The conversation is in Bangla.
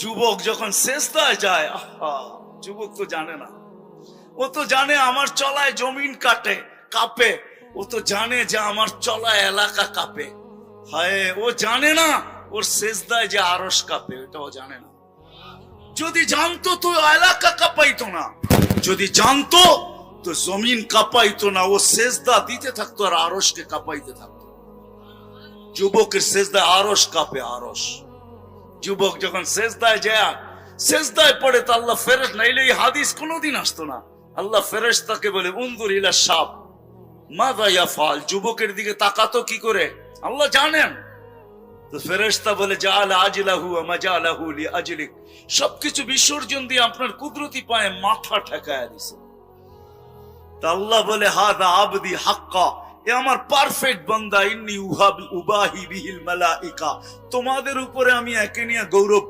যুবক যখন সেজদায় যায়, আহা, যুবক তো জানে না, ও তো জানে আমার চলায় জমিন কাঁপে, ও তো জানে যে আমার চলায় এলাকা কাঁপে। হায়, ও জানে না ওর সেজদায় যে আরশ কাঁপে, ওটাও জানে না। যদি জানতো তো এলাকা কাঁপাইতো না, যদি জানতো তো জমিন কাঁপাইতো না, ও সেজদা দিতে থাকতো আর আরশকে কাঁপাইতে থাকতো। যুবকের সেজদায় আরশ কাঁপে, আরশ। যুবক যখন সেজদায় যায়, সেজদায় পড়ে তো আল্লাহ ফেরেশতা, নাইলে এই হাদিস কোনোদিন আসতো না। আল্লাহ ফেরেশতাকে বলে, উনজুর ইলা শাব মাযা ইয়াফআল, যুবকের দিকে তাকাতো কি করে, আল্লাহ জানেন। তো ফেরেশতা বলে, জাআলা আজলাহু ওয়া মাজালাহু লিআজলিক, সবকিছু বিসর্জন দিয়ে আপনার কুদরতি পায়ে মাথা ঠেকায়া দিছে। তা আল্লাহ বলে, হাদা আবদি হাক্কা, এ আমার পারফেক্ট বান্দা, ইন্নী উবাহি বিহিল মালাইকা, তোমাদের উপরে আমি একে নিয়ে গৌরব